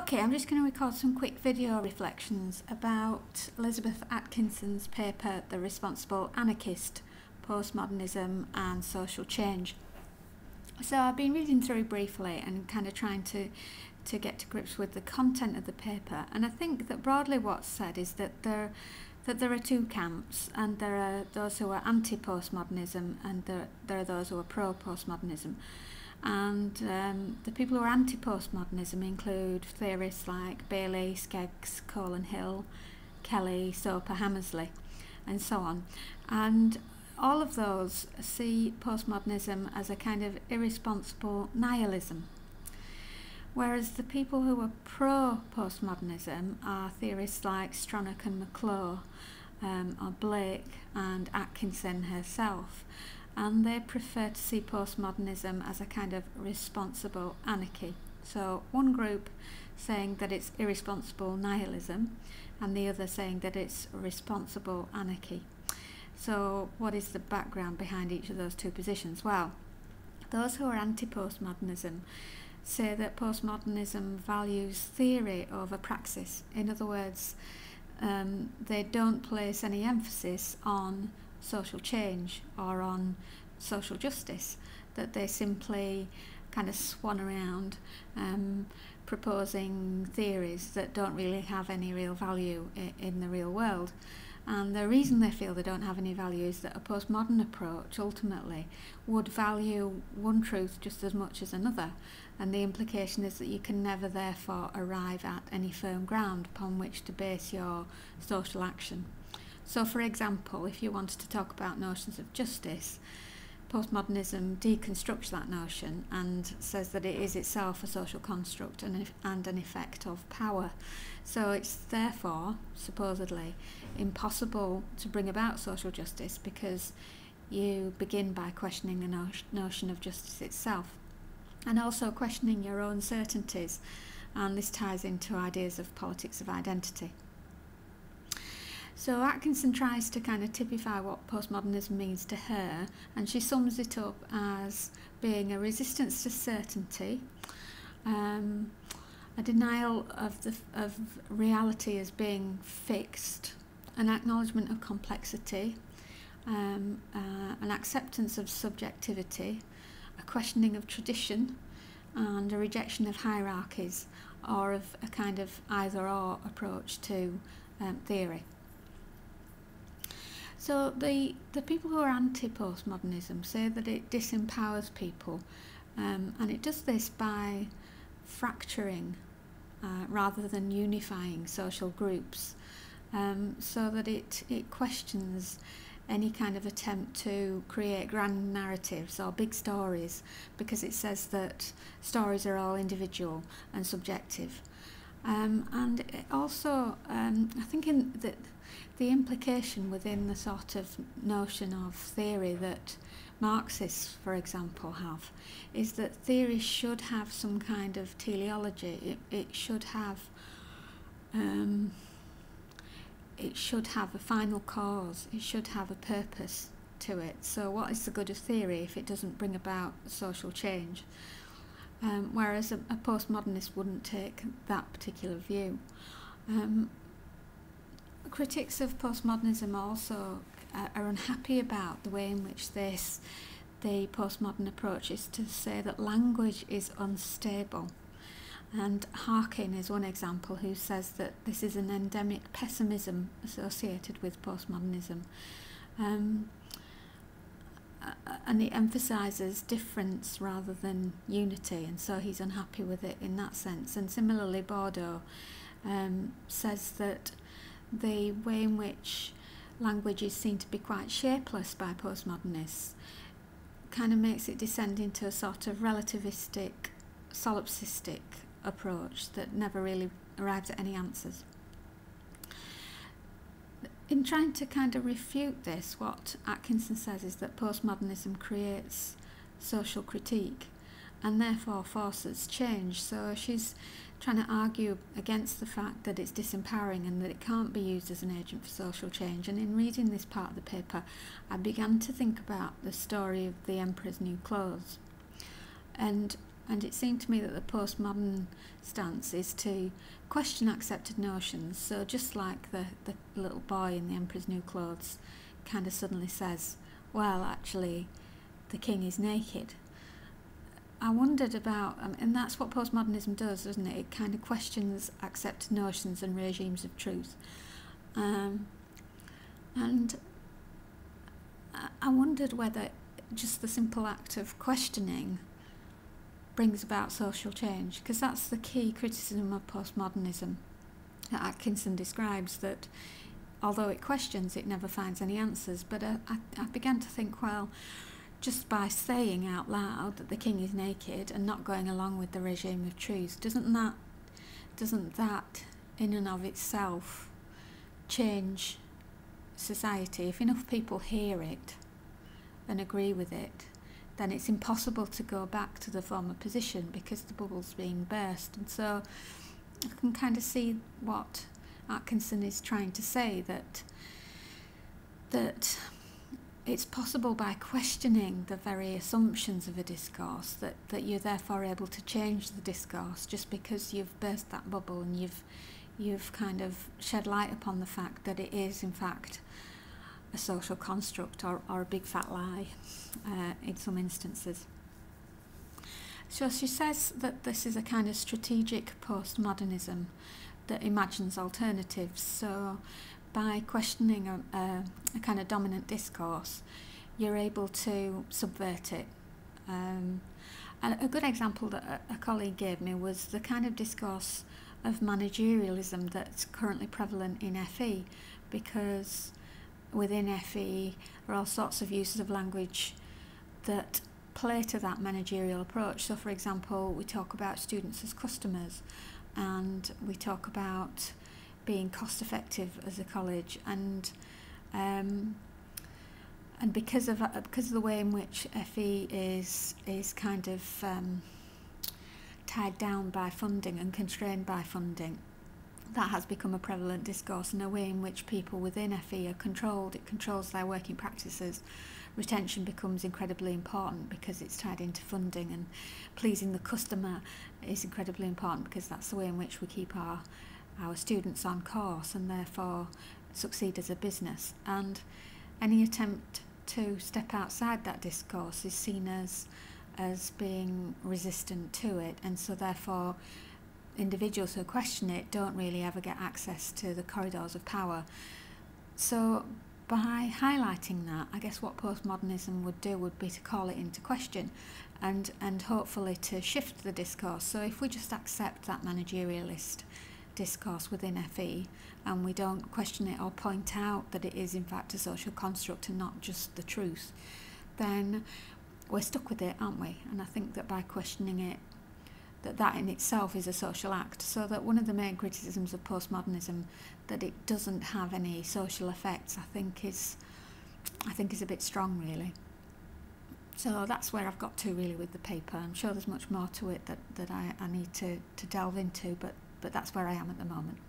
Okay, I'm just going to record some quick video reflections about Elizabeth Atkinson's paper, The Responsible Anarchist, Postmodernism and Social Change. So I've been reading through briefly and kind of trying to get to grips with the content of the paper, and I think that broadly what's said is that there are two camps, and there are those who are anti-postmodernism and there are those who are pro-postmodernism. And the people who are anti-postmodernism include theorists like Bailey, Skeggs, Colin Hill, Kelly, Soper, Hammersley, and so on. And all of those see postmodernism as a kind of irresponsible nihilism. Whereas the people who are pro-postmodernism are theorists like Stronach and McClure, or Blake and Atkinson herself. And they prefer to see postmodernism as a kind of responsible anarchy. So one group saying that it's irresponsible nihilism, and the other saying that it's responsible anarchy. So what is the background behind each of those two positions? Well, those who are anti-postmodernism say that postmodernism values theory over praxis. In other words, they don't place any emphasis on social change or on social justice, that they simply kind of swan around proposing theories that don't really have any real value in the real world. And the reason they feel they don't have any value is that a postmodern approach ultimately would value one truth just as much as another, and the implication is that you can never therefore arrive at any firm ground upon which to base your social action. So, for example, if you wanted to talk about notions of justice, postmodernism deconstructs that notion and says that it is itself a social construct and an effect of power. So it's therefore, supposedly, impossible to bring about social justice because you begin by questioning the notion of justice itself, and also questioning your own certainties, and this ties into ideas of politics of identity. So Atkinson tries to kind of typify what postmodernism means to her, and she sums it up as being a resistance to certainty, a denial of reality as being fixed, an acknowledgement of complexity, an acceptance of subjectivity, a questioning of tradition, and a rejection of hierarchies, or of a kind of either-or approach to theory. So the people who are anti-postmodernism say that it disempowers people, and it does this by fracturing rather than unifying social groups, so that it questions any kind of attempt to create grand narratives or big stories, because it says that stories are all individual and subjective. And it also, I think the implication within the sort of notion of theory that Marxists, for example, have, is that theory should have some kind of teleology. It should have a final cause. It should have a purpose to it. So what is the good of theory if it doesn't bring about social change? Whereas a postmodernist wouldn't take that particular view. Critics of postmodernism also are unhappy about the way in which the postmodern approach is to say that language is unstable. And Harkin is one example who says that this is an endemic pessimism associated with postmodernism. And it emphasises difference rather than unity, and so he's unhappy with it in that sense. And similarly, Bordeaux says that the way in which language is seen to be quite shapeless by postmodernists kind of makes it descend into a sort of relativistic, solipsistic approach that never really arrives at any answers. In trying to kind of refute this, what Atkinson says is that postmodernism creates social critique and therefore forces change. So she's trying to argue against the fact that it's disempowering and that it can't be used as an agent for social change. And in reading this part of the paper, I began to think about the story of the Emperor's New Clothes. And And it seemed to me that the postmodern stance is to question accepted notions. So just like the little boy in The Emperor's New Clothes kind of suddenly says, well, actually, the king is naked. I wondered about, and that's what postmodernism does, doesn't it? It kind of questions accepted notions and regimes of truth. And I wondered whether just the simple act of questioning brings about social change, because that's the key criticism of postmodernism that Atkinson describes, that although it questions, it never finds any answers. But I began to think, well, just by saying out loud that the king is naked and not going along with the regime of truth, doesn't that in and of itself change society? If enough people hear it and agree with it, then it's impossible to go back to the former position because the bubble's being burst. And so I can kind of see what Atkinson is trying to say, that it's possible by questioning the very assumptions of a discourse that you're therefore able to change the discourse, just because you've burst that bubble and you've kind of shed light upon the fact that it is in fact a social construct or a big fat lie in some instances. So she says that this is a kind of strategic postmodernism that imagines alternatives. So by questioning a kind of dominant discourse, you're able to subvert it. And a good example that a colleague gave me was the kind of discourse of managerialism that's currently prevalent in FE, because within FE are all sorts of uses of language that play to that managerial approach. So for example, we talk about students as customers, and we talk about being cost effective as a college, and because of the way in which FE is kind of tied down by funding and constrained by funding, that has become a prevalent discourse, and a way in which people within FE are controlled. It controls their working practices. Retention becomes incredibly important because it's tied into funding, and pleasing the customer is incredibly important because that's the way in which we keep our students on course and therefore succeed as a business. And any attempt to step outside that discourse is seen as being resistant to it, and so therefore individuals who question it don't really ever get access to the corridors of power. So by highlighting that, I guess what postmodernism would do would be to call it into question and hopefully to shift the discourse. So if we just accept that managerialist discourse within FE and we don't question it or point out that it is in fact a social construct and not just the truth, then we're stuck with it, aren't we? And I think that by questioning it, that in itself is a social act. So that one of the main criticisms of postmodernism, that it doesn't have any social effects, I think is a bit strong, really. So that's where I've got to really with the paper. I'm sure there's much more to it that I need to delve into, but that's where I am at the moment.